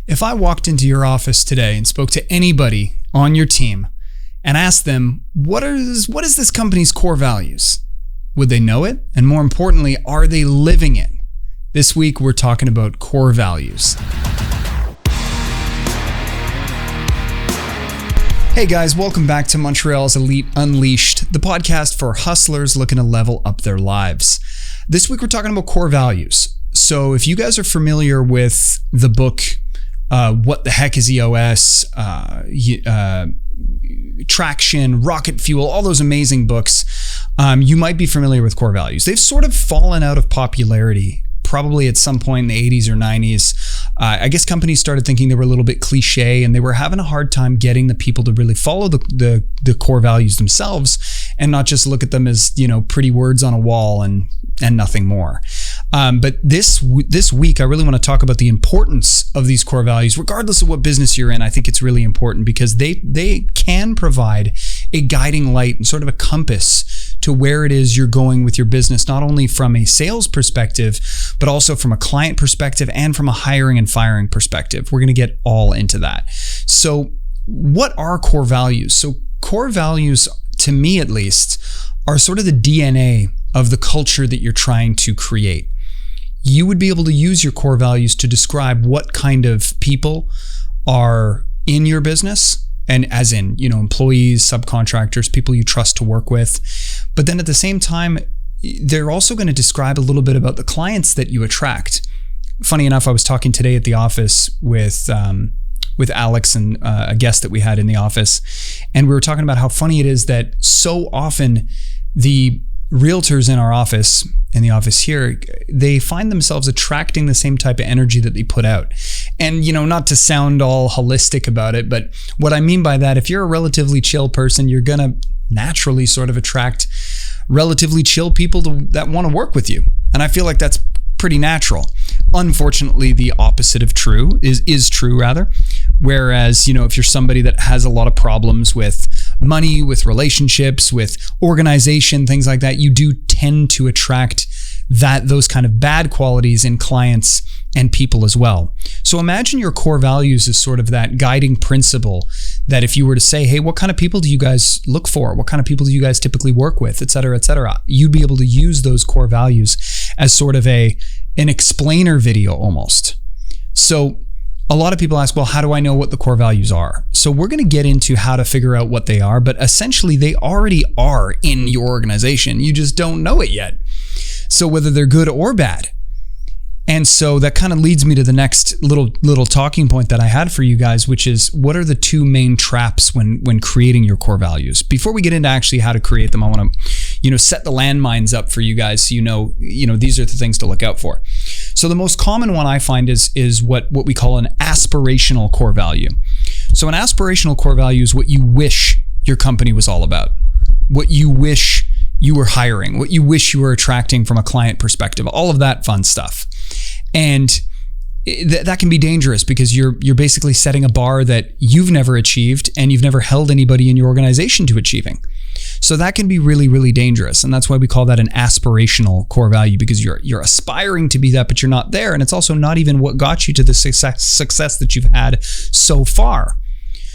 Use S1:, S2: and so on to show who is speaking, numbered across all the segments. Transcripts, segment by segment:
S1: If I walked into your office today and spoke to anybody on your team and asked them, what is this company's core values? Would they know it? And more importantly, are they living it? This week, we're talking about core values. Hey guys, welcome back to Montreal's Elite Unleashed, the podcast for hustlers looking to level up their lives. This week, we're talking about core values. So if you guys are familiar with the book, What the Heck is EOS, Traction, Rocket Fuel, all those amazing books, you might be familiar with core values. They've sort of fallen out of popularity probably at some point in the 80s or 90s. I guess companies started thinking they were a little bit cliché and they were having a hard time getting the people to really follow the core values themselves and not just look at them as, pretty words on a wall and nothing more. But this week, I really want to talk about the importance of these core values, regardless of what business you're in. I think it's really important because they can provide a guiding light and sort of a compass to where it is you're going with your business, not only from a sales perspective, but also from a client perspective and from a hiring and firing perspective. We're going to get all into that. So what are core values? So core values, to me at least, are sort of the DNA of the culture that you're trying to create. You would be able to use your core values to describe what kind of people are in your business, and as in, employees, subcontractors, people you trust to work with. But then at the same time, they're also going to describe a little bit about the clients that you attract. Funny enough, I was talking today at the office with Alex and a guest that we had in the office, and we were talking about how funny it is that so often the realtors in the office here, they find themselves attracting the same type of energy that they put out. And, not to sound all holistic about it, but what I mean by that, if you're a relatively chill person, you're going to naturally sort of attract relatively chill people that want to work with you. And I feel like that's pretty natural. Unfortunately, the opposite of true is true rather. Whereas, if you're somebody that has a lot of problems with money, with relationships, with organization, things like that, you do tend to attract those kind of bad qualities in clients and people as well. So imagine your core values as sort of that guiding principle that if you were to say, hey, what kind of people do you guys look for? What kind of people do you guys typically work with, et cetera, you'd be able to use those core values as sort of an explainer video almost. So a lot of people ask, well, how do I know what the core values are? So we're going to get into how to figure out what they are, but essentially they already are in your organization. You just don't know it yet. So whether they're good or bad. And so that kind of leads me to the next little talking point that I had for you guys, which is what are the two main traps when creating your core values? Before we get into actually how to create them, I want to, set the landmines up for you guys so these are the things to look out for. So the most common one I find is what we call an aspirational core value. So an aspirational core value is what you wish your company was all about, what you wish you were hiring, what you wish you were attracting from a client perspective, all of that fun stuff. And that can be dangerous because you're basically setting a bar that you've never achieved and you've never held anybody in your organization to achieving. So that can be really, really dangerous. And that's why we call that an aspirational core value, because you're aspiring to be that, but you're not there. And it's also not even what got you to the success that you've had so far.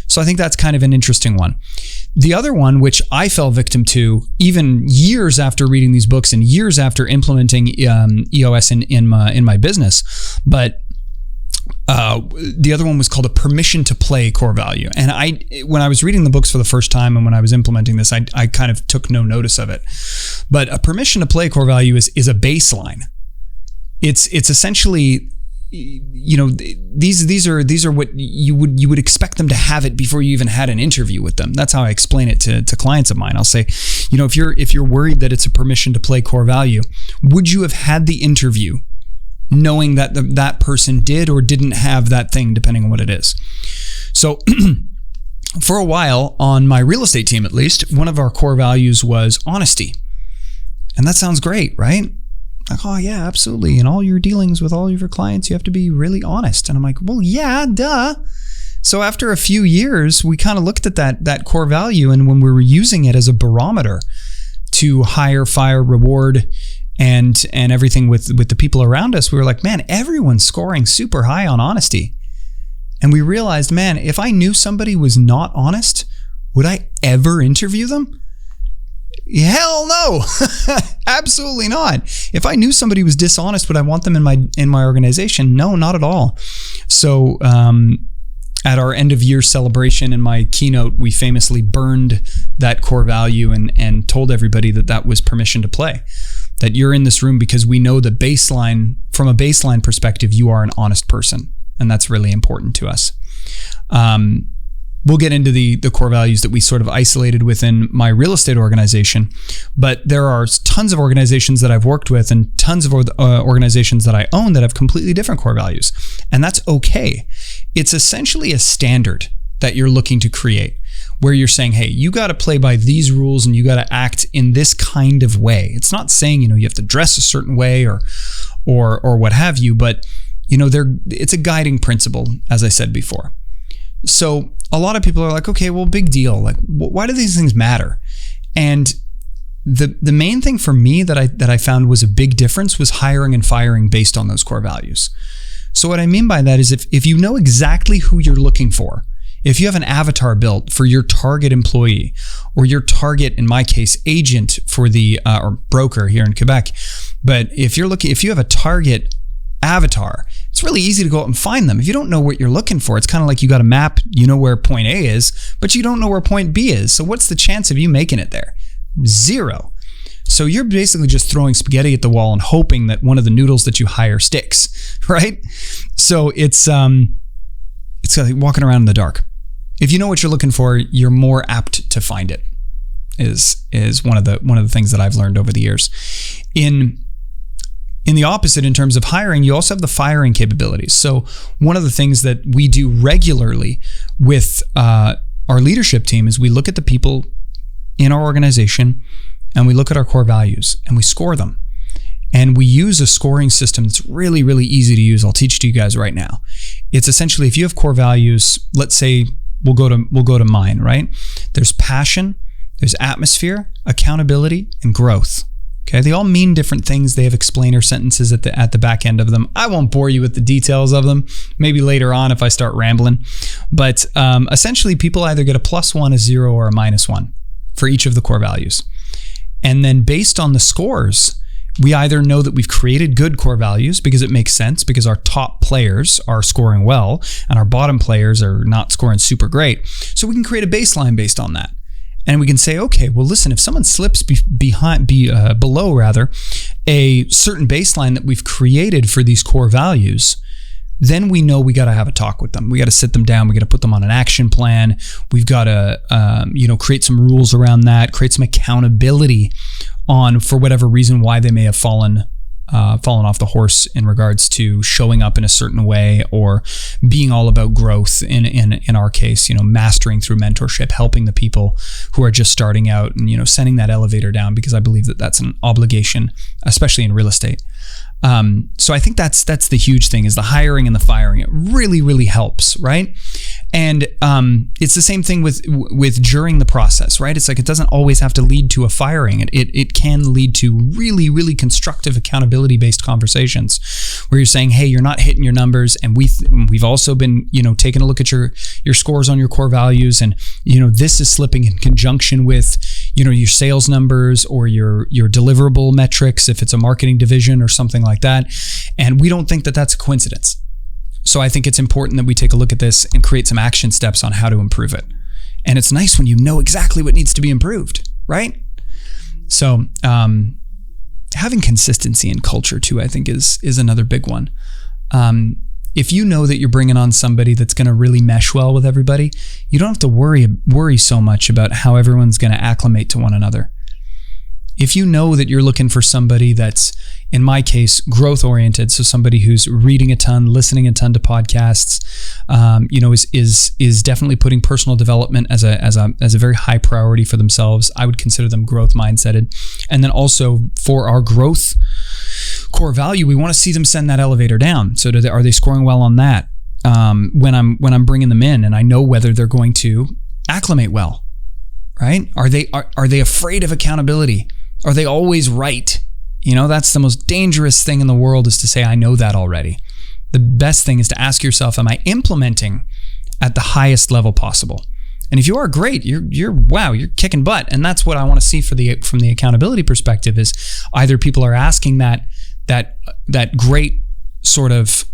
S1: So I think that's kind of an interesting one. The other one, which I fell victim to even years after reading these books and years after implementing EOS in my business, but the other one was called a permission to play core value. And when I was reading the books for the first time and when I was implementing this, I kind of took no notice of it. But a permission to play core value is a baseline. It's essentially, these are what you would expect them to have it before you even had an interview with them. That's how I explain it to clients of mine. I'll say, if you're worried that it's a permission to play core value, would you have had the interview knowing that that person did or didn't have that thing, depending on what it is? So for a while, on my real estate team at least, one of our core values was honesty. And that sounds great, right? Like, oh yeah, absolutely. In all your dealings with all of your clients, you have to be really honest. And I'm like, well, yeah, duh. So after a few years, we kind of looked at that core value, and when we were using it as a barometer to hire, fire, reward, and everything with the people around us, we were like, man, everyone's scoring super high on honesty. And we realized, man, if I knew somebody was not honest, would I ever interview them? Hell no. Absolutely not. If I knew somebody was dishonest, would I want them in my organization? No, not at all. So at our end of year celebration in my keynote, we famously burned that core value and told everybody that was permission to play. That you're in this room because we know the baseline, from a baseline perspective, you are an honest person. And that's really important to us. We'll get into the core values that we sort of isolated within my real estate organization, but there are tons of organizations that I've worked with and tons of organizations that I own that have completely different core values. And that's okay. It's essentially a standard that you're looking to create where you're saying, hey, you got to play by these rules and you got to act in this kind of way. It's not saying, you have to dress a certain way or what have you, but it's a guiding principle, as I said before. So a lot of people are like, okay, well, big deal. Like, why do these things matter? And the main thing for me that I found was a big difference was hiring and firing based on those core values. So what I mean by that is if you know exactly who you're looking for, if you have an avatar built for your target employee or your target, in my case, agent for the or broker here in Quebec, but if you have a target avatar, it's really easy to go out and find them. If you don't know what you're looking for, it's kind of like you got a map, you know where point A is, but you don't know where point B is. So what's the chance of you making it there? 0. So you're basically just throwing spaghetti at the wall and hoping that one of the noodles that you hire sticks, right? So it's like walking around in the dark. If you know what you're looking for, you're more apt to find it. Is one of the things that I've learned over the years. In the opposite, in terms of hiring, you also have the firing capabilities. So one of the things that we do regularly with our leadership team is we look at the people in our organization and we look at our core values and we score them. And we use a scoring system that's really, really easy to use. I'll teach it to you guys right now. It's essentially, if you have core values, let's say we'll go to mine, right? There's passion, there's atmosphere, accountability, and growth. Okay, they all mean different things. They have explainer sentences at the back end of them. I won't bore you with the details of them. Maybe later on if I start rambling. But essentially, people either get a +1, a 0, or a -1 for each of the core values. And then based on the scores, we either know that we've created good core values because it makes sense because our top players are scoring well and our bottom players are not scoring super great. So we can create a baseline based on that. And we can say, okay, well, listen, if someone slips below a certain baseline that we've created for these core values, then we know we got to have a talk with them. We got to sit them down. We got to put them on an action plan. We've got to, create some rules around that, create some accountability on, for whatever reason, why they may have fallen off the horse in regards to showing up in a certain way or being all about growth in our case, mastering through mentorship, helping the people who are just starting out and, sending that elevator down, because I believe that that's an obligation, especially in real estate. So I think that's the huge thing, is the hiring and the firing. It really, really helps, right? And it's the same thing with during the process, right? It's like it doesn't always have to lead to a firing. It can lead to really, really constructive accountability-based conversations where you're saying, hey, you're not hitting your numbers, and we've also been taking a look at your scores on your core values, and this is slipping in conjunction with your sales numbers or your deliverable metrics if it's a marketing division or something like that. And we don't think that that's a coincidence. So I think it's important that we take a look at this and create some action steps on how to improve it. And it's nice when you know exactly what needs to be improved, right? So having consistency in culture too, I think is another big one. If you know that you're bringing on somebody that's going to really mesh well with everybody, you don't have to worry so much about how everyone's going to acclimate to one another. If you know that you're looking for somebody that's, in my case, growth oriented, so somebody who's reading a ton, listening a ton to podcasts, is definitely putting personal development as a very high priority for themselves, I would consider them growth mindseted. And then also for our growth core value, we want to see them send that elevator down. So are they scoring well on that when I'm bringing them in, and I know whether they're going to acclimate well, right? Are they afraid of accountability? Are they always right? That's the most dangerous thing in the world, is to say, I know that already. The best thing is to ask yourself, am I implementing at the highest level possible. And if you are great, you're kicking butt. And that's what I want to see from the accountability perspective, is either people are asking that great sort of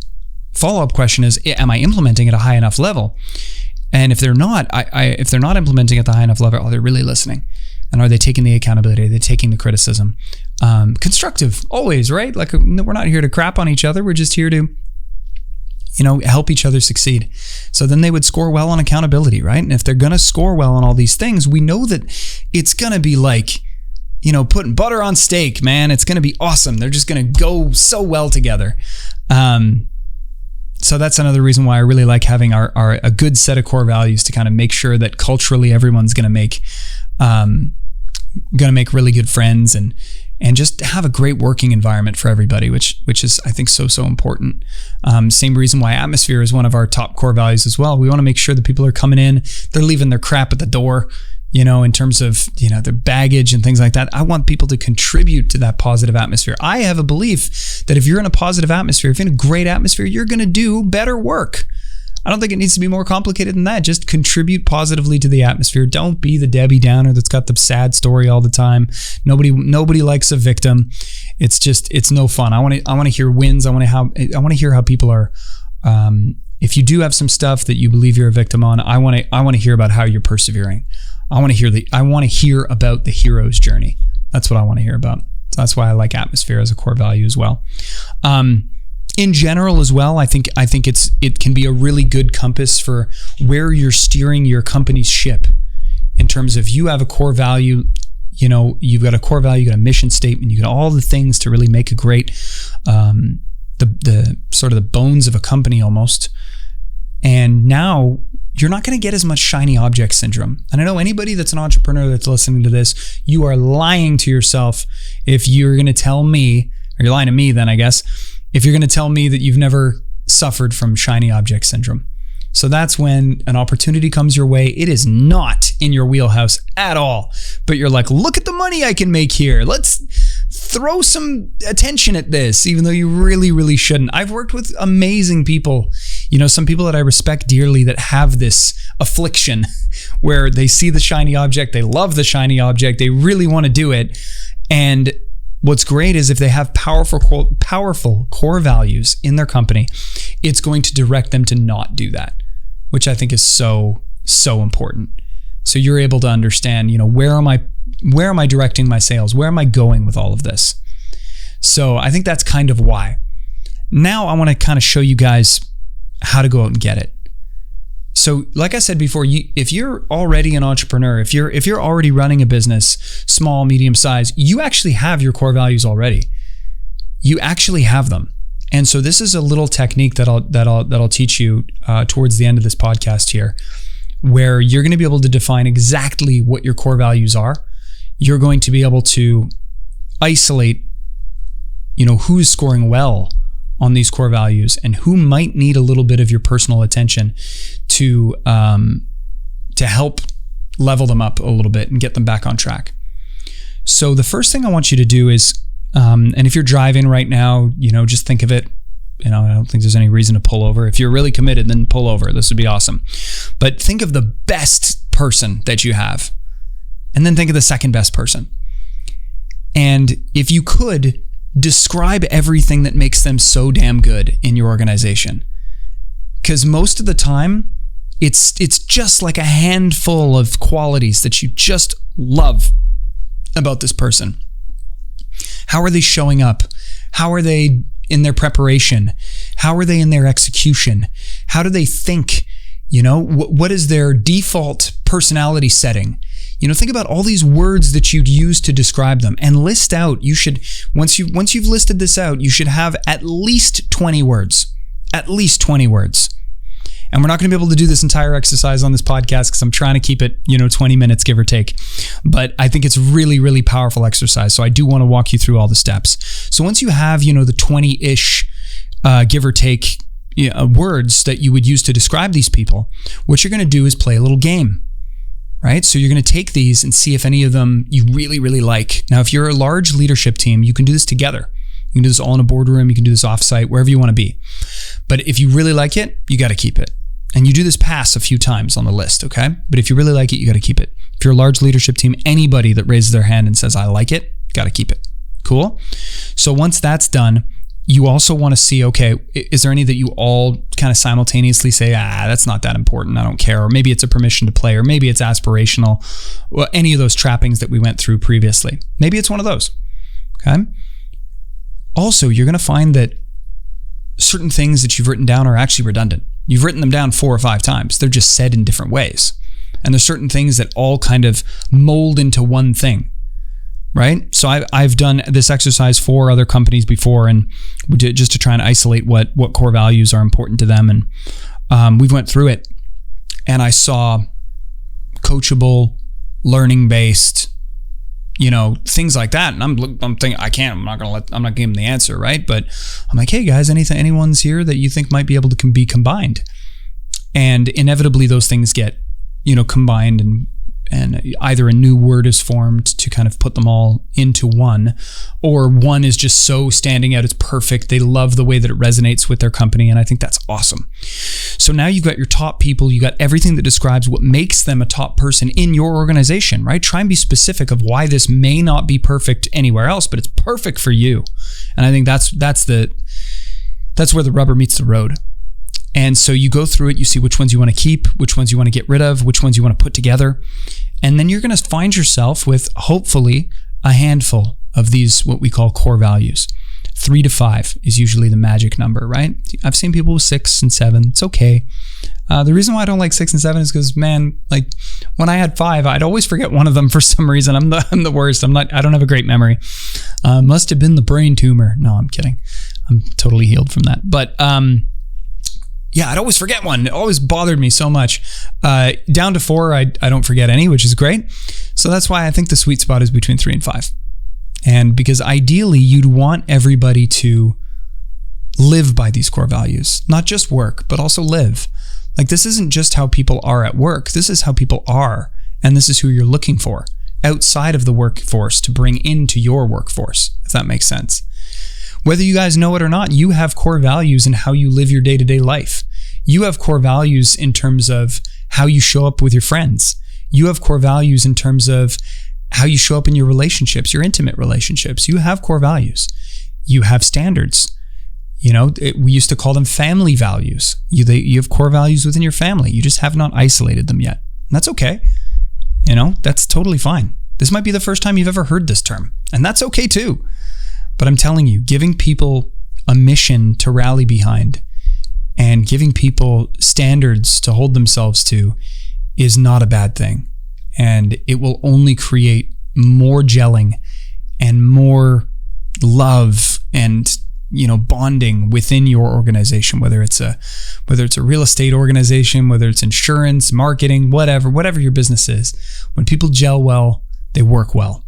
S1: follow-up question is, am I implementing at a high enough level? And if they're not, if they're not implementing at the high enough level, are they really listening? And are they taking the accountability? Are they taking the criticism? Constructive, always, right? Like, we're not here to crap on each other. We're just here to, help each other succeed. So then they would score well on accountability, right? And if they're going to score well on all these things, we know that it's going to be like, putting butter on steak, man. It's going to be awesome. They're just going to go so well together. So that's another reason why I really like having a good set of core values to kind of make sure that culturally everyone's going to make really good friends and just have a great working environment for everybody, which is, I think, so important. Same reason why atmosphere is one of our top core values as well. We want to make sure that people are coming in, they're leaving their crap at the door, in terms of, their baggage and things like that. I want people to contribute to that positive atmosphere. I have a belief that if you're in a positive atmosphere, if you're in a great atmosphere, you're going to do better work. I don't think it needs to be more complicated than that. Just contribute positively to the atmosphere. Don't be the Debbie Downer that's got the sad story all the time. Nobody likes a victim. It's no fun. I want to hear wins. I want to hear how people are. If you do have some stuff that you believe you're a victim on, I want to hear about how you're persevering. I want to hear about the hero's journey. That's what I want to hear about. So that's why I like atmosphere as a core value as well. In general as well, I think it can be a really good compass for where you're steering your company's ship, in terms of, you have a core value, you've got a core value, you got a mission statement, you got all the things to really make a great, the sort of the bones of a company almost. And now you're not going to get as much shiny object syndrome. And I know anybody that's an entrepreneur that's listening to this, you are lying to yourself if you're going to tell me, or you're lying to me then, I guess, if you're going to tell me that you've never suffered from shiny object syndrome. So that's when an opportunity comes your way. It is not in your wheelhouse at all, but you're like, look at the money I can make here. Let's throw some attention at this, even though you really, really shouldn't. I've worked with amazing people, some people that I respect dearly that have this affliction where they see the shiny object, they love the shiny object, they really want to do it. And what's great is if they have powerful core values in their company, it's going to direct them to not do that, which I think is so important. So you're able to understand, where am I directing my sales? Where am I going with all of this? So I think that's kind of why. Now I want to kind of show you guys how to go out and get it. So like I said before, if you're already an entrepreneur, if you're already running a business, small, medium size, you actually have your core values already. You actually have them. And so this is a little technique that I'll teach you towards the end of this podcast here, where you're going to be able to define exactly what your core values are. You're going to be able to isolate, who's scoring well on these core values and who might need a little bit of your personal attention to help level them up a little bit and get them back on track. So the first thing I want you to do is, and if you're driving right now, just think of it, I don't think there's any reason to pull over. If you're really committed, then pull over. This would be awesome. But think of the best person that you have, and then think of the second best person. And if you could, describe everything that makes them so damn good in your organization. Because most of the time, it's just like a handful of qualities that you just love about this person. How are they showing up? How are they in their preparation? How are they in their execution? How do they think? What is their default personality setting? Think about all these words that you'd use to describe them, and list out. You should, once you've listed this out, you should have at least 20 words. At least 20 words. And we're not going to be able to do this entire exercise on this podcast because I'm trying to keep it, 20 minutes, give or take. But I think it's really, really powerful exercise. So I do want to walk you through all the steps. So once you have, the 20-ish, give or take, words that you would use to describe these people, what you're going to do is play a little game. Right? So you're going to take these and see if any of them you really, really like. Now, if you're a large leadership team, you can do this together. You can do this all in a boardroom. You can do this offsite, wherever you want to be. But if you really like it, you got to keep it. And you do this pass a few times on the list, okay? But if you really like it, you got to keep it. If you're a large leadership team, anybody that raises their hand and says, I like it, got to keep it. Cool? So once that's done, you also want to see, okay, is there any that you all kind of simultaneously say, that's not that important, I don't care, or maybe it's a permission to play, or maybe it's aspirational, well, any of those trappings that we went through previously. Maybe it's one of those, okay? Also, you're going to find that certain things that you've written down are actually redundant. You've written them down 4 or 5 times. They're just said in different ways. And there's certain things that all kind of mold into one thing, right? So I've done this exercise for other companies before, and we did just to try and isolate what core values are important to them. And we went through it, and I saw coachable, learning-based, things like that. And I'm thinking, I'm not giving them the answer, right? But I'm like, hey guys, anyone's here that you think might be able to be combined? And inevitably those things get, combined, and either a new word is formed to kind of put them all into one, or one is just so standing out, it's perfect. They love the way that it resonates with their company, and I think that's awesome. So now you've got your top people, you got everything that describes what makes them a top person in your organization, right? Try and be specific of why this may not be perfect anywhere else, but it's perfect for you. And I think that's where the rubber meets the road. And so you go through it, you see which ones you want to keep, which ones you want to get rid of, which ones you want to put together. And then you're going to find yourself with, hopefully, a handful of these, what we call core values. 3 to 5 is usually the magic number, right? I've seen people with 6 and 7. It's okay. The reason why I don't like 6 and 7 is because, man, like when I had 5, I'd always forget one of them for some reason. I'm the worst. I don't have a great memory. Must have been the brain tumor. No, I'm kidding. I'm totally healed from that. But, yeah, I'd always forget one. It always bothered me so much. Down to 4, I don't forget any, which is great. So that's why I think the sweet spot is between 3 and 5. And because ideally, you'd want everybody to live by these core values, not just work, but also live. Like, this isn't just how people are at work. This is how people are. And this is who you're looking for outside of the workforce to bring into your workforce, if that makes sense. Whether you guys know it or not, you have core values in how you live your day-to-day life. You have core values in terms of how you show up with your friends. You have core values in terms of how you show up in your relationships, your intimate relationships. You have core values. You have standards. We used to call them family values. You have core values within your family. You just have not isolated them yet. And that's okay. That's totally fine. This might be the first time you've ever heard this term, and that's okay too. But I'm telling you, giving people a mission to rally behind and giving people standards to hold themselves to is not a bad thing. And it will only create more gelling and more love and, bonding within your organization, whether it's a real estate organization, whether it's insurance, marketing, whatever your business is. When people gel well, they work well.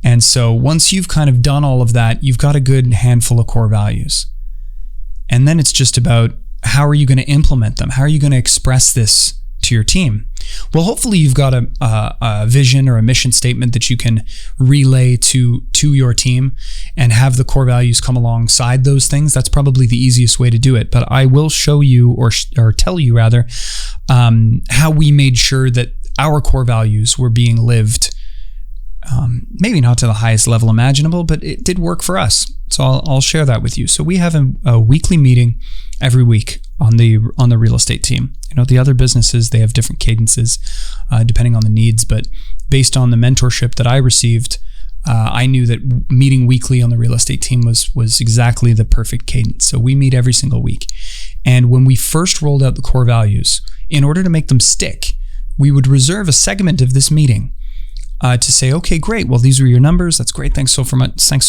S1: And so once you've kind of done all of that, you've got a good handful of core values. And then it's just about, how are you going to implement them? How are you going to express this to your team? Well, hopefully you've got a vision or a mission statement that you can relay to your team and have the core values come alongside those things. That's probably the easiest way to do it. But I will show you or tell you rather how we made sure that our core values were being lived. Maybe not to the highest level imaginable, but it did work for us. So I'll share that with you. So we have a weekly meeting every week on the real estate team. The other businesses, they have different cadences depending on the needs, but based on the mentorship that I received, I knew that meeting weekly on the real estate team was exactly the perfect cadence. So we meet every single week. And when we first rolled out the core values, in order to make them stick, we would reserve a segment of this meeting to say, okay, great. Well, these are your numbers. That's great. Thanks so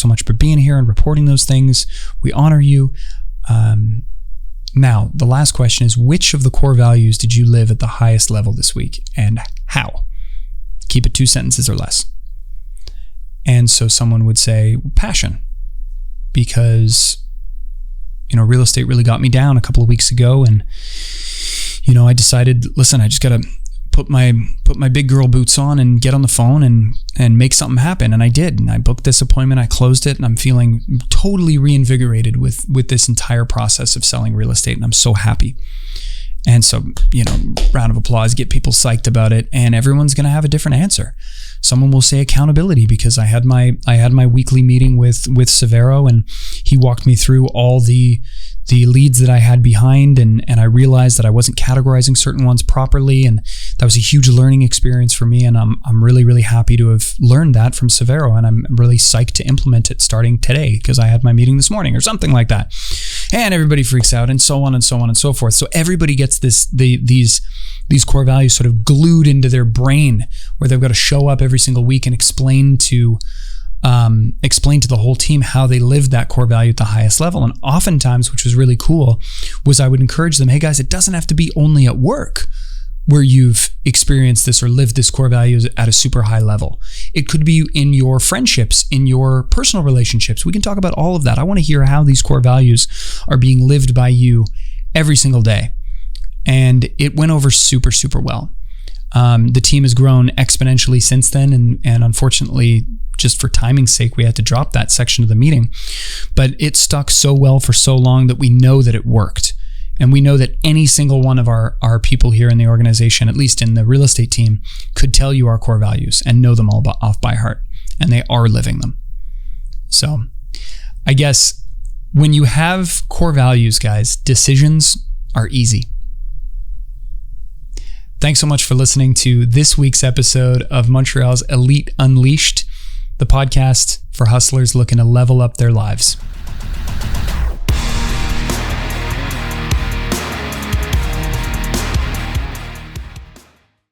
S1: much for being here and reporting those things. We honor you. Now, the last question is, which of the core values did you live at the highest level this week, and how? Keep it 2 sentences or less. And so someone would say passion, because real estate really got me down a couple of weeks ago, and I decided, listen, I just got to put my big girl boots on and get on the phone and make something happen. And I did. And I booked this appointment. I closed it, and I'm feeling totally reinvigorated with this entire process of selling real estate. And I'm so happy. And so, round of applause, get people psyched about it, and everyone's going to have a different answer. Someone will say accountability, because I had my weekly meeting with Severo, and he walked me through all the leads that I had behind, and I realized that I wasn't categorizing certain ones properly, and that was a huge learning experience for me, and I'm really, really happy to have learned that from Severo, and I'm really psyched to implement it starting today because I had my meeting this morning or something like that. And everybody freaks out, and so on and so on and so forth. So everybody gets these core values sort of glued into their brain, where they've got to show up every single week and explain to the whole team how they lived that core value at the highest level. And oftentimes, which was really cool, was I would encourage them, hey guys, it doesn't have to be only at work where you've experienced this or lived this core value at a super high level. It could be in your friendships, in your personal relationships. We can talk about all of that. I want to hear how these core values are being lived by you every single day. And it went over super, super well. The team has grown exponentially since then, and unfortunately, just for timing's sake, we had to drop that section of the meeting. But it stuck so well for so long that we know that it worked. And we know that any single one of our people here in the organization, at least in the real estate team, could tell you our core values and know them all off by heart. And they are living them. So I guess when you have core values, guys, decisions are easy. Thanks so much for listening to this week's episode of Montreal's Elite Unleashed, the podcast for hustlers looking to level up their lives.